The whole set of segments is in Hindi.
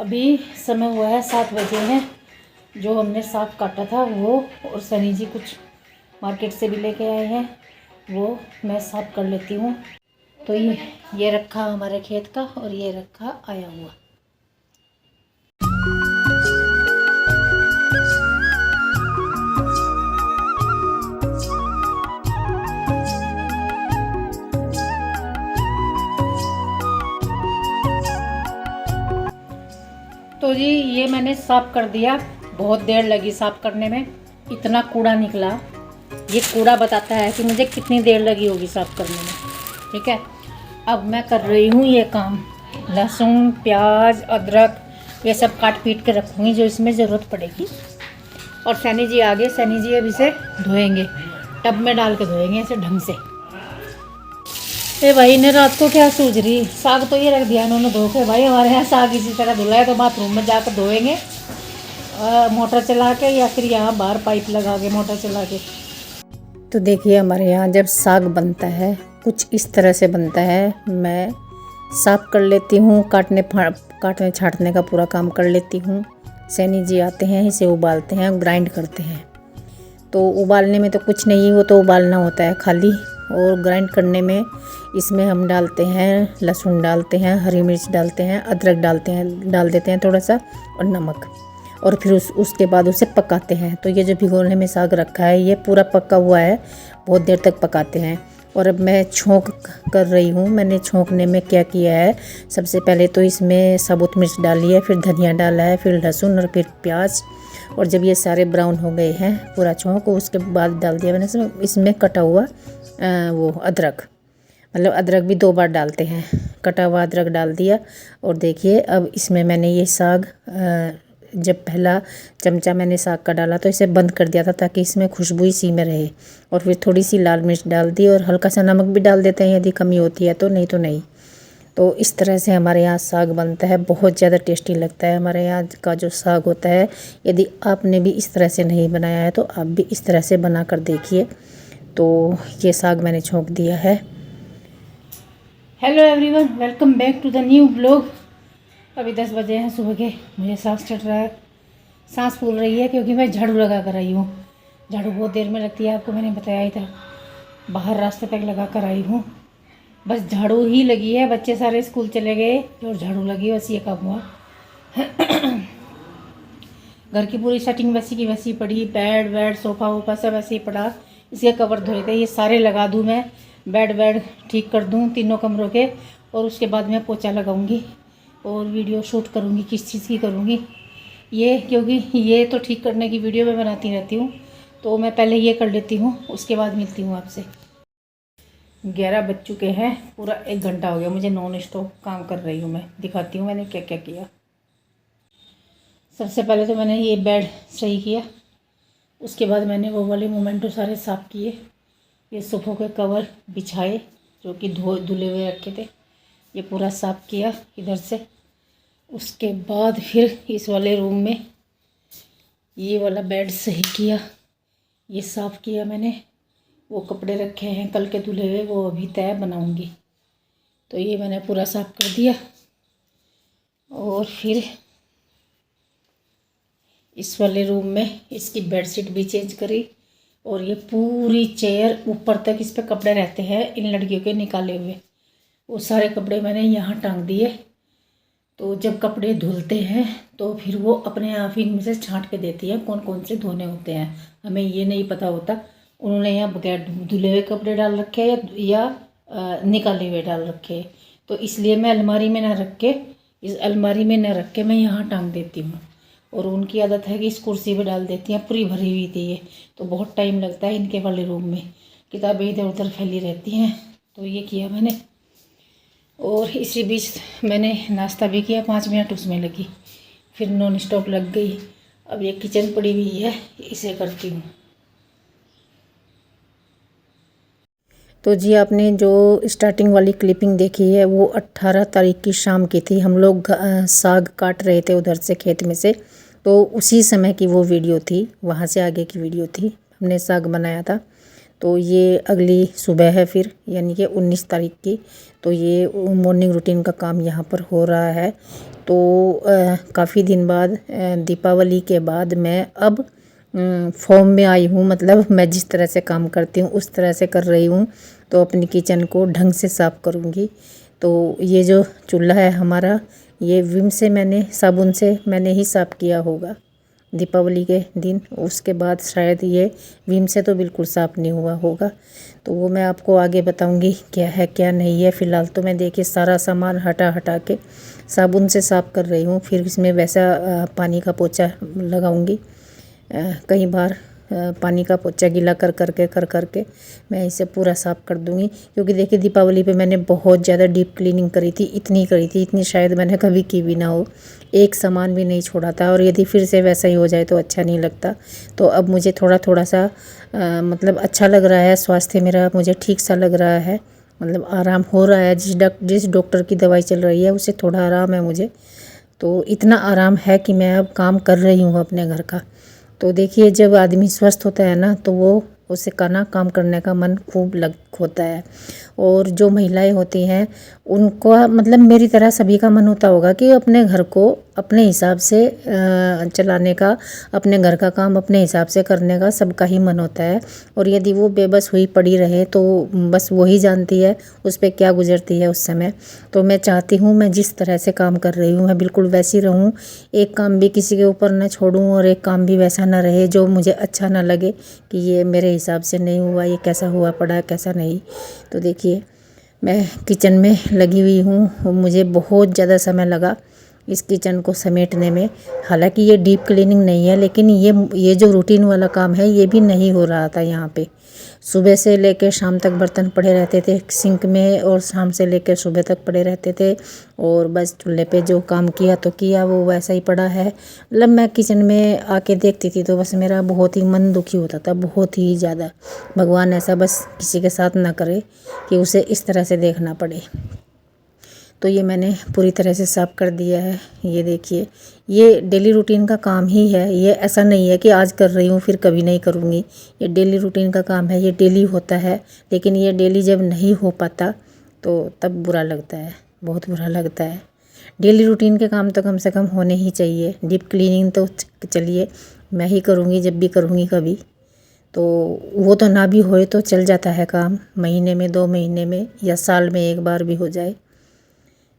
अभी समय हुआ है 7 बजे हैं। जो हमने साग काटा था वो और सनी जी कुछ मार्केट से भी लेके आए हैं, वो मैं साफ कर लेती हूँ। तो ये रखा हमारे खेत का और ये रखा आया हुआ। तो जी ये मैंने साफ़ कर दिया, बहुत देर लगी साफ़ करने में, इतना कूड़ा निकला। ये कूड़ा बताता है कि मुझे कितनी देर लगी होगी साफ़ करने में। ठीक है, अब मैं कर रही हूँ ये काम। लहसुन, प्याज, अदरक ये सब काट पीट के रखूँगी जो इसमें ज़रूरत पड़ेगी। और सैनी जी आगे, सैनी जी अब इसे धोएंगे, टब में डाल के धोएंगे ऐसे ढंग से। ए भाई ने रात को क्या सूझ रही, साग तो ये रख दिया इन्होंने धो के। भाई हमारे यहाँ साग इसी तरह धुला है तो बाथरूम में जाकर धोएंगे मोटर चला के, या फिर यहाँ बाहर पाइप लगा के मोटर चला के। तो देखिए हमारे यहाँ जब साग बनता है कुछ इस तरह से बनता है। मैं साफ कर लेती हूँ, काटने छाँटने का पूरा काम कर लेती हूँ। सैनी जी आते हैं, इसे उबालते हैं, ग्राइंड करते हैं। तो उबालने में तो कुछ नहीं, वो तो उबालना होता है खाली। और ग्राइंड करने में इसमें हम डालते हैं लहसुन, डालते हैं हरी मिर्च, डालते हैं अदरक, डाल देते हैं थोड़ा सा, और नमक। और फिर उसके बाद उसे पकाते हैं। तो ये जो भिगोने में साग रखा है ये पूरा पका हुआ है, बहुत देर तक पकाते हैं। और अब मैं छोंक कर रही हूँ। मैंने छोंकने में क्या किया है, सबसे पहले तो इसमें साबुत मिर्च डाली है, फिर धनिया डाला है, फिर लहसुन और फिर प्याज। और जब ये सारे ब्राउन हो गए हैं पूरा छोंक, उसके बाद डाल दिया मैंने इसमें कटा हुआ वो अदरक। मतलब अदरक भी 2 बार डालते हैं, कटा हुआ अदरक डाल दिया। और देखिए अब इसमें मैंने ये साग, जब पहला चमचा मैंने साग का डाला तो इसे बंद कर दिया था ताकि इसमें खुशबू इसी में रहे। और फिर थोड़ी सी लाल मिर्च डाल दी और हल्का सा नमक भी डाल देते हैं यदि कमी होती है तो, नहीं तो नहीं। तो इस तरह से हमारे यहाँ साग बनता है, बहुत ज़्यादा टेस्टी लगता है हमारे यहाँ का जो साग होता है। यदि आपने भी इस तरह से नहीं बनाया है तो आप भी इस तरह से बना कर देखिए। तो ये साग मैंने छोंक दिया है। Hello everyone, welcome back to the new blog. अभी 10 बजे हैं सुबह के, मुझे सांस चढ़ रहा है, सांस फूल रही है क्योंकि मैं झाड़ू लगा कर आई हूँ। झाड़ू बहुत देर में लगती है, आपको मैंने बताया ही था। बाहर रास्ते तक लगा कर आई हूँ, बस झाड़ू ही लगी है। बच्चे सारे स्कूल चले गए और झाड़ू लगी, बस ये काम हुआ। घर की पूरी सेटिंग वैसी की वैसी पड़ी, बेड वेड सोफ़ा वोफा सब ऐसे ही पड़ा। इसके कवर धोए थे, ये सारे लगा दूँ मैं, बेड वेड ठीक कर दूँ तीनों कमरों के। और उसके बाद मैं पोछा लगाऊंगी और वीडियो शूट करूँगी। किस चीज़ की करूँगी ये, क्योंकि ये तो ठीक करने की वीडियो मैं बनाती रहती हूँ, तो मैं पहले ये कर लेती हूँ, उसके बाद मिलती हूँ आपसे। 11 बज चुके हैं, पूरा 1 घंटा हो गया मुझे नॉन स्टॉप काम कर रही हूँ मैं। दिखाती हूँ मैंने क्या क्या किया। सबसे पहले तो मैंने ये बेड सही किया, उसके बाद मैंने वो वाले मोमेंटो सारे साफ़ किए। ये सोफ़ों के कवर बिछाए जो कि धुले हुए रखे थे, ये पूरा साफ़ किया इधर से। उसके बाद फिर इस वाले रूम में ये वाला बेड सही किया, ये साफ़ किया मैंने। वो कपड़े रखे हैं कल के धुले हुए, वो अभी तय बनाऊंगी। तो ये मैंने पूरा साफ़ कर दिया। और फिर इस वाले रूम में इसकी बेडशीट भी चेंज करी। और ये पूरी चेयर ऊपर तक इस पर कपड़े रहते हैं इन लड़कियों के निकाले हुए, वो सारे कपड़े मैंने यहाँ टांग दिए। तो जब कपड़े धुलते हैं तो फिर वो अपने आप ही इनमें से छांट के देती है कौन कौन से धोने होते हैं, हमें ये नहीं पता होता। उन्होंने यहाँ बगैर धुले हुए कपड़े डाल रखे या निकाले हुए डाल रखे, तो इसलिए मैं अलमारी में ना रख के, इस अलमारी में ना रख के मैं यहाँ टांग देती हूँ। और उनकी आदत है कि इस कुर्सी पे डाल देती हैं, पूरी भरी हुई थी ये, तो बहुत टाइम लगता है इनके वाले रूम में, किताबें इधर उधर फैली रहती हैं। तो ये किया मैंने। और इसी बीच मैंने नाश्ता भी किया, 5 मिनट उसमें लगी, फिर नॉन स्टॉप लग गई। अब ये किचन पड़ी हुई है, इसे करती हूँ। तो जी आपने जो स्टार्टिंग वाली क्लिपिंग देखी है वो 18 तारीख की शाम की थी। हम लोग साग काट रहे थे उधर से खेत में से, तो उसी समय की वो वीडियो थी, वहाँ से आगे की वीडियो थी। हमने साग बनाया था। तो ये अगली सुबह है फिर, यानी कि 19 तारीख की। तो ये मॉर्निंग रूटीन का काम यहाँ पर हो रहा है तो काफ़ी दिन बाद दीपावली के बाद मैं अब फॉर्म में आई हूँ, मतलब मैं जिस तरह से काम करती हूँ उस तरह से कर रही हूँ। तो अपनी किचन को ढंग से साफ़ करूँगी। तो ये जो चूल्हा है हमारा, ये विम से मैंने साबुन से मैंने ही साफ़ किया होगा दीपावली के दिन। उसके बाद शायद ये विम से तो बिल्कुल साफ़ नहीं हुआ होगा। तो वो मैं आपको आगे बताऊंगी क्या है क्या नहीं है। फ़िलहाल तो मैं देखिए सारा सामान हटा के साबुन से साफ़ कर रही हूँ। फिर इसमें वैसा पानी का पोछा लगाऊंगी। कई बार पानी का पोछा गीला कर करके मैं इसे पूरा साफ़ कर दूंगी। क्योंकि देखिए दीपावली पे मैंने बहुत ज़्यादा डीप क्लीनिंग करी थी, इतनी शायद मैंने कभी की भी ना हो। एक सामान भी नहीं छोड़ा था। और यदि फिर से वैसा ही हो जाए तो अच्छा नहीं लगता। तो अब मुझे थोड़ा सा मतलब अच्छा लग रहा है, स्वास्थ्य मेरा मुझे ठीक सा लग रहा है, मतलब आराम हो रहा है। जिस डॉक्टर की दवाई चल रही है उससे थोड़ा आराम है मुझे। तो इतना आराम है कि मैं अब काम कर रही हूँ अपने घर का। तो देखिए जब आदमी स्वस्थ होता है ना तो वो उसे काम करने का मन खूब होता है। और जो महिलाएं होती हैं उनको मतलब मेरी तरह सभी का मन होता होगा कि अपने घर को अपने हिसाब से चलाने का, अपने घर का काम अपने हिसाब से करने का सबका ही मन होता है। और यदि वो बेबस हुई पड़ी रहे तो बस वही जानती है उस पर क्या गुजरती है उस समय। तो मैं चाहती हूँ मैं जिस तरह से काम कर रही हूँ मैं बिल्कुल वैसी रहूँ। एक काम भी किसी के ऊपर न छोड़ूँ और एक काम भी वैसा ना रहे जो मुझे अच्छा ना लगे कि ये मेरे हिसाब से नहीं हुआ, ये कैसा हुआ पड़ा कैसा नहीं। तो देखिए मैं किचन में लगी हुई हूँ। मुझे बहुत ज़्यादा समय लगा इस किचन को समेटने में। हालांकि ये डीप क्लीनिंग नहीं है, लेकिन ये जो रूटीन वाला काम है ये भी नहीं हो रहा था यहाँ पे। सुबह से लेकर शाम तक बर्तन पड़े रहते थे सिंक में, और शाम से लेकर सुबह तक पड़े रहते थे। और बस चूल्हे पे जो काम किया तो किया, वो वैसा ही पड़ा है। मतलब मैं किचन में आके देखती थी तो बस मेरा बहुत ही मन दुखी होता था, बहुत ही ज़्यादा। भगवान ऐसा बस किसी के साथ ना करे कि उसे इस तरह से देखना पड़े। तो ये मैंने पूरी तरह से साफ़ कर दिया है। ये देखिए ये डेली रूटीन का काम ही है। ये ऐसा नहीं है कि आज कर रही हूँ फिर कभी नहीं करूँगी। ये डेली रूटीन का काम है, ये डेली होता है। लेकिन ये डेली जब नहीं हो पाता तो तब बुरा लगता है, बहुत बुरा लगता है। डेली रूटीन के काम तो कम से कम होने ही चाहिए। डीप क्लीनिंग तो चलिए मैं ही करूँगी जब भी करूँगी कभी, तो वो तो ना भी होए तो चल जाता है काम, महीने में 2 महीने में या साल में एक बार भी हो जाए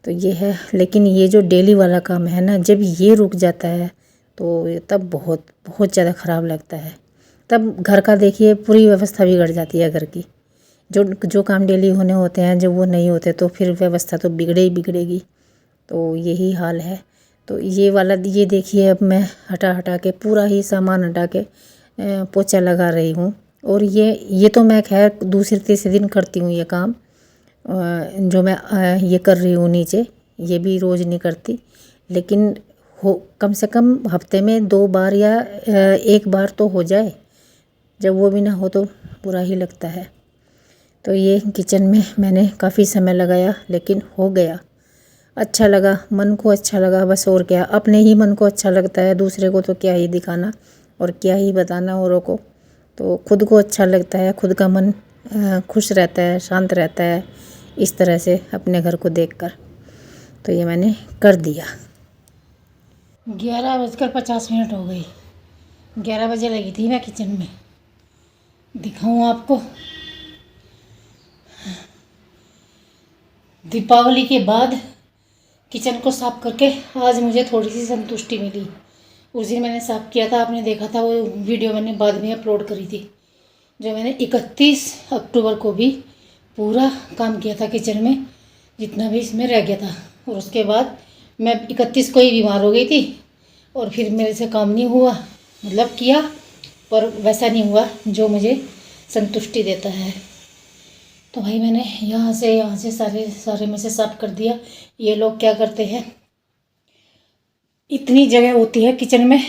तो ये है। लेकिन ये जो डेली वाला काम है ना, जब ये रुक जाता है तो तब बहुत बहुत ज़्यादा ख़राब लगता है। तब घर का देखिए पूरी व्यवस्था बिगड़ जाती है घर की। जो काम डेली होने होते हैं जब वो नहीं होते तो फिर व्यवस्था तो बिगड़े ही बिगड़ेगी। तो यही हाल है। तो ये वाला ये देखिए अब मैं हटा के पूरा ही सामान हटा के पोछा लगा रही हूँ। और ये तो मैं खैर दूसरे तीसरे दिन करती हूँ ये काम। जो मैं ये कर रही हूँ नीचे, ये भी रोज़ नहीं करती। लेकिन कम से कम हफ्ते में 2 बार या 1 बार तो हो जाए। जब वो भी ना हो तो बुरा ही लगता है। तो ये किचन में मैंने काफ़ी समय लगाया लेकिन हो गया। अच्छा लगा, मन को अच्छा लगा बस। और क्या, अपने ही मन को अच्छा लगता है, दूसरे को तो क्या ही दिखाना और क्या ही बताना औरों को। तो खुद को अच्छा लगता है, खुद का मन खुश रहता है, शांत रहता है इस तरह से अपने घर को देखकर। तो ये मैंने कर दिया। 11:50 हो गई। 11 बजे लगी थी मैं किचन में। दिखाऊं आपको, दीपावली के बाद किचन को साफ़ करके आज मुझे थोड़ी सी संतुष्टि मिली। उस दिन मैंने साफ़ किया था, आपने देखा था, वो वीडियो मैंने बाद में अपलोड करी थी। जो मैंने 31 अक्टूबर को भी पूरा काम किया था किचन में, जितना भी इसमें रह गया था। और उसके बाद मैं 31 को ही बीमार हो गई थी और फिर मेरे से काम नहीं हुआ। मतलब किया पर वैसा नहीं हुआ जो मुझे संतुष्टि देता है। तो भाई मैंने यहाँ से सारे में से साफ़ कर दिया। ये लोग क्या करते हैं, इतनी जगह होती है किचन में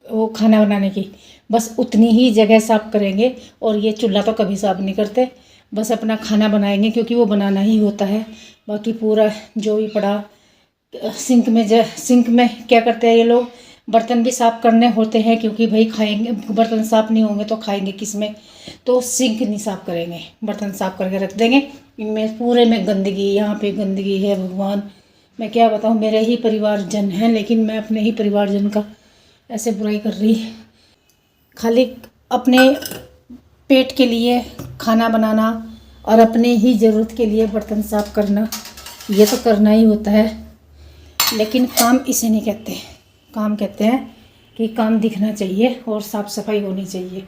वो खाना बनाने की, बस उतनी ही जगह साफ़ करेंगे और ये चूल्हा तो कभी साफ़ नहीं करते। बस अपना खाना बनाएंगे क्योंकि वो बनाना ही होता है। बाकी पूरा जो भी पड़ा सिंक में क्या करते हैं ये लोग, बर्तन भी साफ़ करने होते हैं क्योंकि भाई खाएंगे, बर्तन साफ़ नहीं होंगे तो खाएंगे किस में। तो सिंक नहीं साफ़ करेंगे, बर्तन साफ़ करके रख देंगे। इनमें पूरे में गंदगी, यहाँ पे गंदगी है भगवान, मैं क्या बताऊँ, मेरे ही परिवारजन हैं, लेकिन मैं अपने ही परिवारजन का ऐसे बुराई कर रही। खाली अपने पेट के लिए खाना बनाना और अपने ही ज़रूरत के लिए बर्तन साफ़ करना, ये तो करना ही होता है, लेकिन काम इसे नहीं कहते। काम कहते हैं कि काम दिखना चाहिए और साफ़ सफाई होनी चाहिए।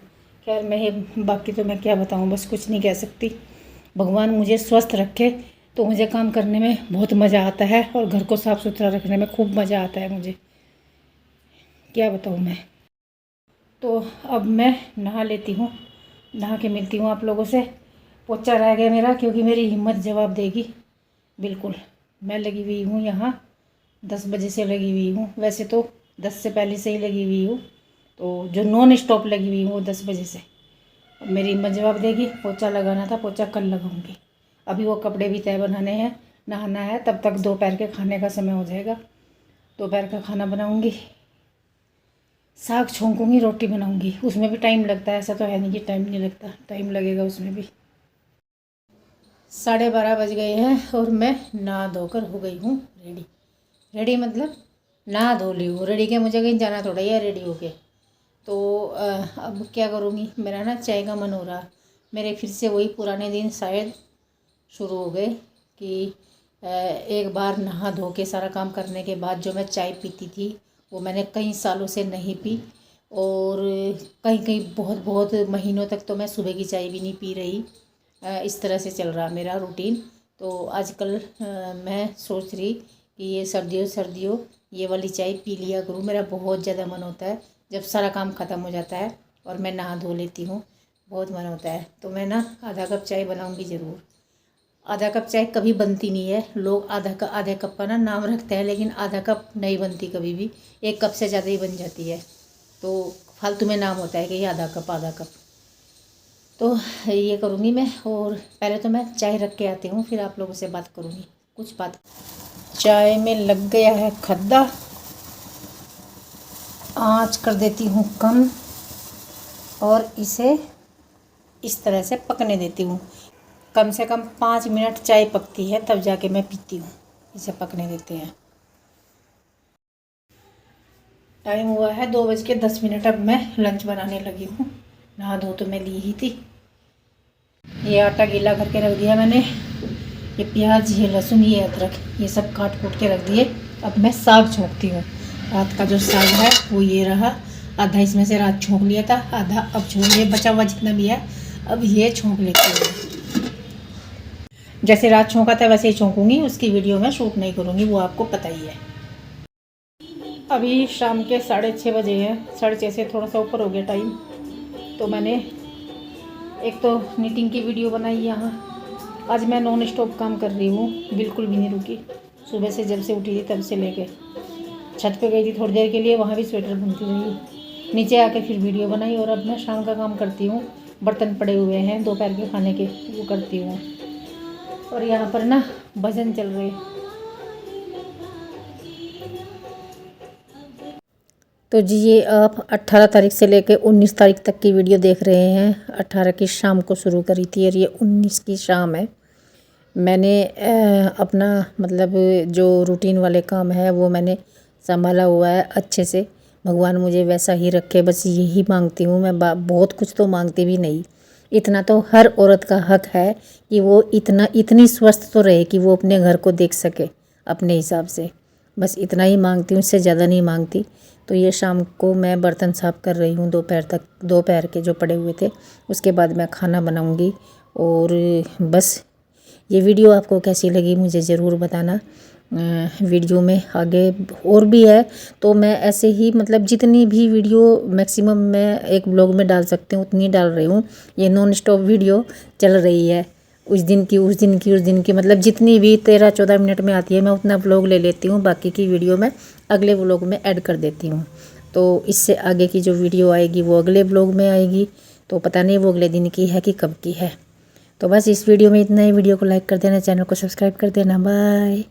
खैर मैं बाकी तो मैं क्या बताऊँ, बस कुछ नहीं कह सकती। भगवान मुझे स्वस्थ रखे तो मुझे काम करने में बहुत मज़ा आता है और घर को साफ़ सुथरा रखने में खूब मज़ा आता है मुझे, क्या बताऊँ मैं। तो अब मैं नहा लेती हूँ, नहा के मिलती हूँ आप लोगों से। पोछा रह गया मेरा, क्योंकि मेरी हिम्मत जवाब देगी बिल्कुल। मैं लगी हुई हूँ यहाँ 10 बजे से लगी हुई हूँ, वैसे तो 10 से पहले से ही लगी हुई हूँ, तो जो नॉन स्टॉप लगी हुई हूँ वो 10 बजे से। अब मेरी हिम्मत जवाब देगी। पोछा लगाना था, पोछा कल लगाऊंगी। अभी वो कपड़े भी तय बनाने हैं, नहाना है, तब तक दोपहर के खाने का समय हो जाएगा। दोपहर का खाना बनाऊंगी, साग छोंकूंगी, रोटी बनाऊंगी। उसमें भी टाइम लगता है, ऐसा तो है नहीं कि टाइम नहीं लगता, टाइम लगेगा उसमें भी। 12:30 बज गए हैं और मैं नहा धोकर हो गई हूँ रेडी। रेडी मतलब नहा धो ली हूँ, रेडी के मुझे कहीं जाना थोड़ा ही है रेडी होके। तो अब क्या करूँगी, मेरा ना चाय का मन हो रहा। मेरे फिर से वही पुराने दिन शायद शुरू हो गए कि एक बार नहा धो के सारा काम करने के बाद जो मैं चाय पीती थी, वो मैंने कई सालों से नहीं पी। और कहीं कहीं बहुत बहुत महीनों तक तो मैं सुबह की चाय भी नहीं पी रही। इस तरह से चल रहा मेरा रूटीन। तो आजकल मैं सोच रही कि ये सर्दियों ये वाली चाय पी लिया करूँ। मेरा बहुत ज़्यादा मन होता है जब सारा काम ख़त्म हो जाता है और मैं नहा धो लेती हूँ, बहुत मन होता है। तो मैं ना आधा कप चाय बनाऊँगी ज़रूर। आधा कप चाय कभी बनती नहीं है, लोग आधे कप का ना नाम रखते हैं, लेकिन आधा कप नहीं बनती कभी भी, 1 कप से ज़्यादा ही बन जाती है। तो फालतू में नाम होता है कि ये आधा कप। तो ये करूँगी मैं। और पहले तो मैं चाय रख के आती हूँ, फिर आप लोगों से बात करूँगी कुछ बात। चाय में लग गया है खद्दा, आँच कर देती हूँ कम और इसे इस तरह से पकने देती हूँ। कम से कम 5 मिनट चाय पकती है, तब जाके मैं पीती हूँ। इसे पकने देते हैं। टाइम हुआ है 2:10। अब मैं लंच बनाने लगी हूँ। नहा धो तो मैं ली ही थी। ये आटा गीला करके रख दिया मैंने। ये प्याज, ये लहसुन, ये अदरक, ये सब काट कूट के रख दिए। अब मैं साग छोंकती हूँ। रात का जो साग है वो ये रहा। आधा इसमें से रात छोंक लिया था, आधा अब छोंक लिया, बचा हुआ जितना भी है अब ये छोंक लेती हूँ। जैसे रात छोंका था वैसे ही छोंकूंगी, उसकी वीडियो में शूट नहीं करूँगी, वो आपको पता ही है। अभी शाम के 6:30 बजे हैं, 6:30 से थोड़ा सा ऊपर हो गया टाइम। तो मैंने एक तो नीटिंग की वीडियो बनाई यहाँ। आज मैं नॉन स्टॉप काम कर रही हूँ, बिल्कुल भी नहीं रुकी। सुबह से जब से उठी थी तब से लेके छत पे गई थी थोड़ी देर के लिए, वहाँ भी स्वेटर बुनती रही। नीचे आके फिर वीडियो बनाई और अब मैं शाम का काम करती हूँ। बर्तन पड़े हुए हैं दोपहर के खाने के, वो करती हूँ। और यहाँ पर ना भजन चल रहे। तो जी ये आप 18 तारीख से लेकर 19 तारीख तक की वीडियो देख रहे हैं। 18 की शाम को शुरू करी थी और ये 19 की शाम है। मैंने अपना मतलब जो रूटीन वाले काम है वो मैंने संभाला हुआ है अच्छे से। भगवान मुझे वैसा ही रखे, बस यही मांगती हूँ मैं। बहुत कुछ तो मांगती भी नहीं, इतना तो हर औरत का हक है कि वो इतनी स्वस्थ तो रहे कि वो अपने घर को देख सके अपने हिसाब से। बस इतना ही मांगती हूँ, इससे ज़्यादा नहीं मांगती। तो ये शाम को मैं बर्तन साफ़ कर रही हूँ दोपहर के जो पड़े हुए थे। उसके बाद मैं खाना बनाऊँगी। और बस ये वीडियो आपको कैसी लगी मुझे ज़रूर बताना। वीडियो में आगे और भी है, तो मैं ऐसे ही मतलब जितनी भी वीडियो मैक्सिमम मैं एक ब्लॉग में डाल सकती हूँ उतनी डाल रही हूँ। ये नॉन स्टॉप वीडियो चल रही है, उस दिन की मतलब जितनी भी 13-14 मिनट में आती है मैं उतना ब्लॉग ले लेती हूँ। बाकी की वीडियो मैं अगले ब्लॉग में ऐड कर देती हूँ। तो इससे आगे की जो वीडियो आएगी वो अगले ब्लॉग में आएगी। तो पता नहीं वो अगले दिन की है कि कब की है। तो बस इस वीडियो में इतना ही। वीडियो को लाइक कर देना, चैनल को सब्सक्राइब कर देना। बाय।